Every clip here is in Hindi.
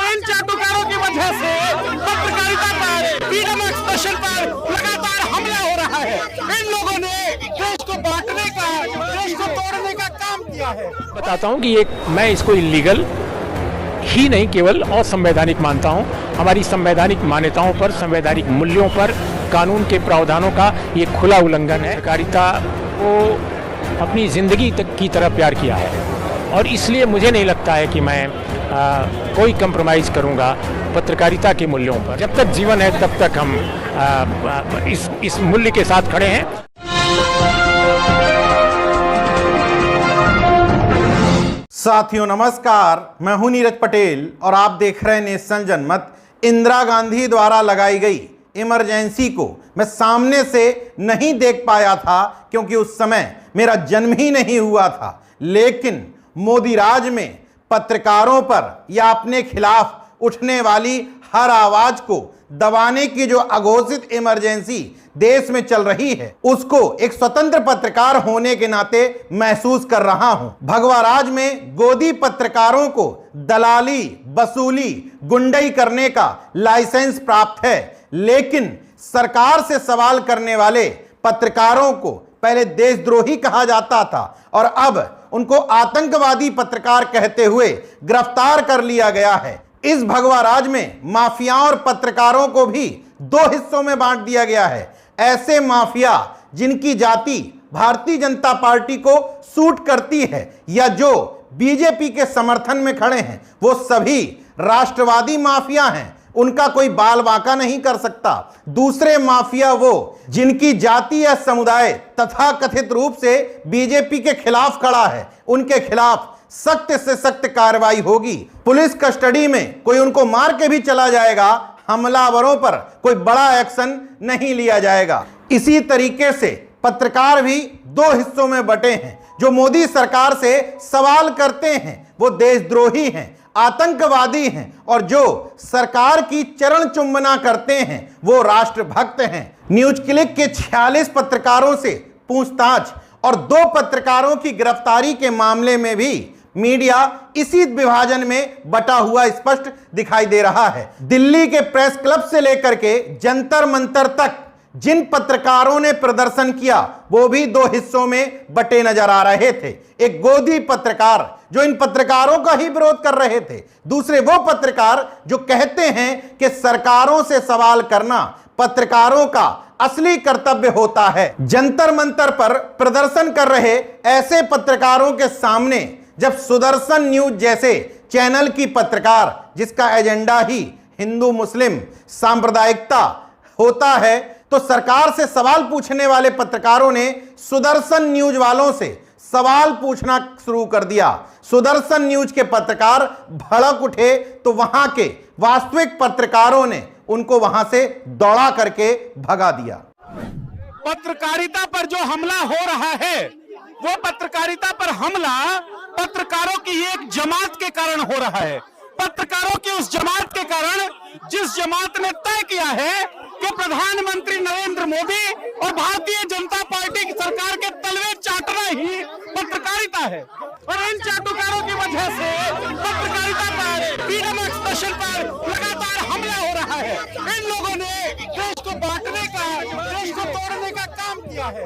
इन चाटुकारों की वजह से पत्रकारिता पर, फ्रीडम एक्सप्रेशन पर लगातार हमला हो रहा है। इन लोगों ने देश को बांटने का, देश को तोड़ने का काम किया है। बताता हूं कि मैं इसको इलीगल ही नहीं केवल असंवैधानिक मानता हूं। हमारी संवैधानिक मान्यताओं पर, संवैधानिक मूल्यों पर, कानून के प्रावधानों का ये खुला उल्लंघन है। पत्रकारिता को अपनी जिंदगी तक की तरह प्यार किया है और इसलिए मुझे नहीं लगता है कि मैं कोई कंप्रोमाइज़ करूंगा पत्रकारिता के मूल्यों पर। जब तक जीवन है तब तक हम इस मूल्य के साथ खड़े हैं। साथियों नमस्कार, मैं हूं नीरज पटेल और आप देख रहे हैं नेशनल जनमत। इंदिरा गांधी द्वारा लगाई गई इमरजेंसी को मैं सामने से नहीं देख पाया था क्योंकि उस समय मेरा जन्म ही नहीं हुआ था, लेकिन मोदी राज में पत्रकारों पर या अपने खिलाफ उठने वाली हर आवाज को दबाने की जो अघोषित इमरजेंसी देश में चल रही है, उसको एक स्वतंत्र पत्रकार होने के नाते महसूस कर रहा हूं। भगवा राज में गोदी पत्रकारों को दलाली, वसूली, गुंडई करने का लाइसेंस प्राप्त है, लेकिन सरकार से सवाल करने वाले पत्रकारों को पहले देशद्रोही कहा जाता था और अब उनको आतंकवादी पत्रकार कहते हुए गिरफ्तार कर लिया गया है। इस भगवा राज में माफियाओं और पत्रकारों को भी दो हिस्सों में बांट दिया गया है। ऐसे माफिया जिनकी जाति भारतीय जनता पार्टी को सूट करती है या जो बीजेपी के समर्थन में खड़े हैं, वो सभी राष्ट्रवादी माफिया हैं, उनका कोई बाल बांका नहीं कर सकता। दूसरे माफिया वो जिनकी जाति या समुदाय तथा कथित रूप से बीजेपी के खिलाफ खड़ा है, उनके खिलाफ सख्त से सख्त कार्रवाई होगी। पुलिस कस्टडी में कोई उनको मार के भी चला जाएगा, हमलावरों पर कोई बड़ा एक्शन नहीं लिया जाएगा। इसी तरीके से पत्रकार भी दो हिस्सों में बटे हैं। जो मोदी सरकार से सवाल करते हैं वो देशद्रोही हैं, आतंकवादी हैं, और जो सरकार की चरण चुम्बना करते हैं वो राष्ट्रभक्त हैं। न्यूज क्लिक के 46 पत्रकारों से पूछताछ और 2 पत्रकारों की गिरफ्तारी के मामले में भी मीडिया इसी विभाजन में बटा हुआ स्पष्ट दिखाई दे रहा है। दिल्ली के प्रेस क्लब से लेकर के जंतर मंतर तक जिन पत्रकारों ने प्रदर्शन किया वो भी 2 हिस्सों में बटे नजर आ रहे थे। एक गोदी पत्रकार जो इन पत्रकारों का ही विरोध कर रहे थे, दूसरे वो पत्रकार जो कहते हैं कि सरकारों से सवाल करना पत्रकारों का असली कर्तव्य होता है। जंतर मंतर पर प्रदर्शन कर रहे ऐसे पत्रकारों के सामने जब सुदर्शन न्यूज जैसे चैनल की पत्रकार, जिसका एजेंडा ही हिंदू मुस्लिम सांप्रदायिकता होता है, तो सरकार से सवाल पूछने वाले पत्रकारों ने सुदर्शन न्यूज वालों से सवाल पूछना शुरू कर दिया। सुदर्शन न्यूज के पत्रकार भड़क उठे तो वहां के वास्तविक पत्रकारों ने उनको वहां से दौड़ा करके भगा दिया। पत्रकारिता पर जो हमला हो रहा है, वो पत्रकारिता पर हमला पत्रकारों की एक जमात के कारण हो रहा है। पत्रकारों की उस जमात के कारण जिस जमात ने तय किया है कि प्रधानमंत्री नरेंद्र मोदी और भारतीय जनता पार्टी की सरकार के तलवे चाटना ही पत्रकारिता है। और इन चाटुकारों की वजह से पत्रकारिता पर, फ्रीडम एक्सप्रेशन पर लगातार हमला हो रहा है। इन लोगों ने देश को बांटने का, देश को तोड़ने का काम किया है।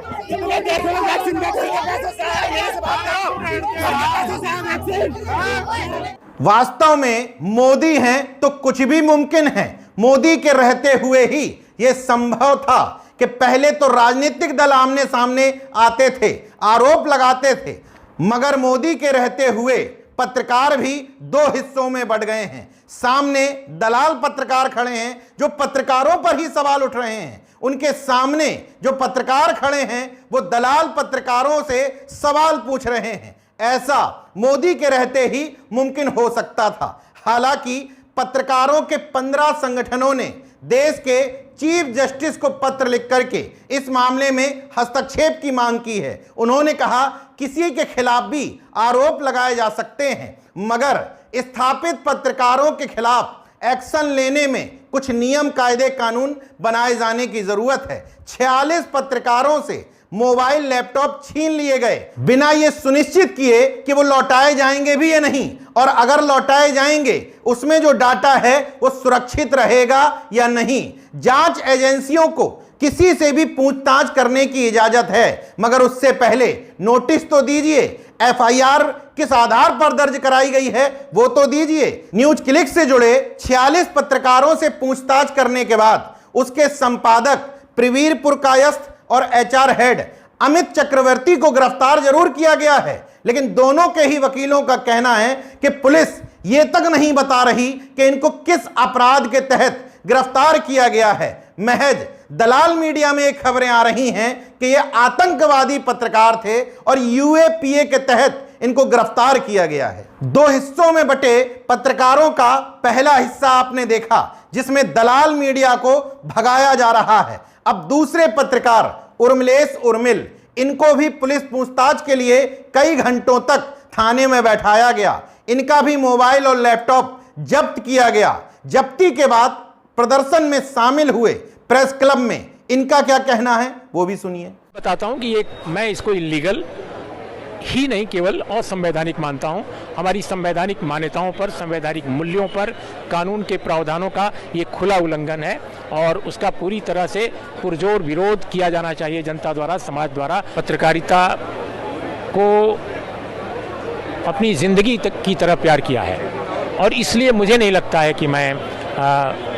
वास्तव में मोदी हैं तो कुछ भी मुमकिन है। मोदी के रहते हुए ही यह संभव था कि पहले तो राजनीतिक दल आमने सामने आते थे, आरोप लगाते थे, मगर मोदी के रहते हुए पत्रकार भी 2 हिस्सों में बढ़ गए हैं। सामने दलाल पत्रकार खड़े हैं जो पत्रकारों पर ही सवाल उठ रहे हैं, उनके सामने जो पत्रकार खड़े हैं वो दलाल पत्रकारों से सवाल पूछ रहे हैं। ऐसा मोदी के रहते ही मुमकिन हो सकता था। हालांकि पत्रकारों के 15 संगठनों ने देश के चीफ जस्टिस को पत्र लिख करके इस मामले में हस्तक्षेप की मांग की है। उन्होंने कहा किसी के खिलाफ भी आरोप लगाए जा सकते हैं, मगर स्थापित पत्रकारों के खिलाफ एक्शन लेने में कुछ नियम कायदे कानून बनाए जाने की जरूरत है। 46 पत्रकारों से मोबाइल लैपटॉप छीन लिए गए बिना यह सुनिश्चित किए कि वो लौटाए जाएंगे भी या नहीं, और अगर लौटाए जाएंगे उसमें जो डाटा है वो सुरक्षित रहेगा या नहीं। जांच एजेंसियों को किसी से भी पूछताछ करने की इजाजत है, मगर उससे पहले नोटिस तो दीजिए। एफआईआर किस आधार पर दर्ज कराई गई है वो तो दीजिए। न्यूज क्लिक से जुड़े 46 पत्रकारों से पूछताछ करने के बाद उसके संपादक प्रवीर पुरकायस्थ और एचआर हेड अमित चक्रवर्ती को गिरफ्तार जरूर किया गया है, लेकिन दोनों के ही वकीलों का कहना है कि पुलिस ये तक नहीं बता रही कि इनको किस अपराध के तहत गिरफ्तार किया गया है। महज दलाल मीडिया में एक खबरें आ रही हैं कि ये आतंकवादी पत्रकार थे और यूएपीए के तहत इनको गिरफ्तार किया गया है। दो हिस्सों में बटे पत्रकारों का पहला हिस्सा आपने देखा जिसमें दलाल मीडिया को भगाया जा रहा है। अब दूसरे पत्रकार उर्मिलेश उर्मिल, इनको भी पुलिस पूछताछ के लिए कई घंटों तक थाने में बैठाया गया। इनका भी मोबाइल और लैपटॉप जब्त किया गया। जब्ती के बाद प्रदर्शन में शामिल हुए प्रेस क्लब में इनका क्या कहना है वो भी सुनिए। बताता हूं कि मैं इसको इलीगल ही नहीं केवल असंवैधानिक मानता हूं। हमारी संवैधानिक मान्यताओं पर, संवैधानिक मूल्यों पर, कानून के प्रावधानों का ये खुला उल्लंघन है और उसका पूरी तरह से पुरजोर विरोध किया जाना चाहिए जनता द्वारा, समाज द्वारा। पत्रकारिता को अपनी जिंदगी तक की तरह प्यार किया है और इसलिए मुझे नहीं लगता है कि मैं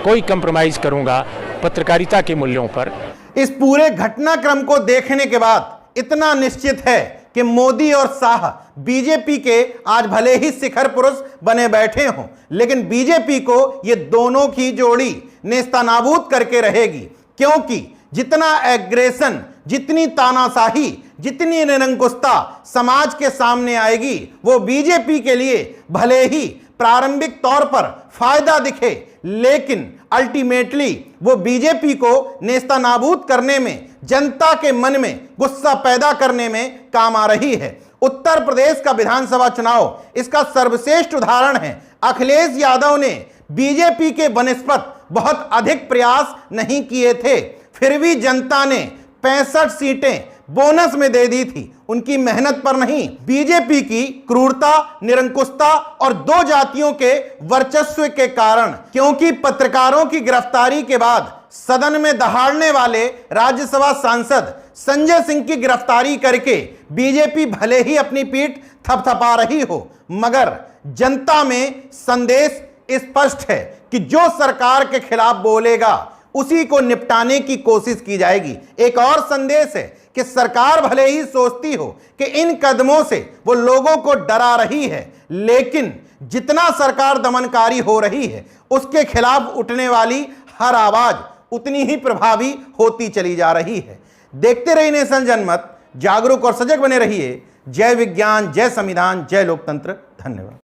कोई कंप्रोमाइज करूंगा पत्रकारिता के मूल्यों पर। इस पूरे घटनाक्रम को देखने के बाद इतना निश्चित है कि मोदी और शाह बीजेपी के आज भले ही शिखर पुरुष बने बैठे हों, लेकिन बीजेपी को ये दोनों की जोड़ी नेस्तनाबूद करके रहेगी, क्योंकि जितना एग्रेशन, जितनी तानाशाही, जितनी निरंकुशता समाज के सामने आएगी वो बीजेपी के लिए भले ही प्रारंभिक तौर पर फायदा दिखे, लेकिन अल्टीमेटली वो बीजेपी को नेस्तनाबूद करने में, जनता के मन में गुस्सा पैदा करने में काम आ रही है। उत्तर प्रदेश का विधानसभा चुनाव इसका सर्वश्रेष्ठ उदाहरण है। अखिलेश यादव ने बीजेपी के बनिस्पत बहुत अधिक प्रयास नहीं किए थे, फिर भी जनता ने 65 सीटें बोनस में दे दी थी, उनकी मेहनत पर नहीं। बीजेपी की क्रूरता, निरंकुशता और दो जातियों के वर्चस्व के कारण, क्योंकि पत्रकारों की गिरफ्तारी के बाद सदन में दहाड़ने वाले राज्यसभा सांसद संजय सिंह की गिरफ्तारी करके बीजेपी भले ही अपनी पीठ थपथपा रही हो, मगर जनता में संदेश स्पष्ट है कि जो सरकार के खिलाफ बोलेगा उसी को निपटाने की कोशिश की जाएगी। एक और संदेश है कि सरकार भले ही सोचती हो कि इन कदमों से वो लोगों को डरा रही है, लेकिन जितना सरकार दमनकारी हो रही है उसके खिलाफ उठने वाली हर आवाज उतनी ही प्रभावी होती चली जा रही है। देखते रहिए नेशन जनमत, जागरूक और सजग बने रहिए। जय विज्ञान, जय संविधान, जय लोकतंत्र। धन्यवाद।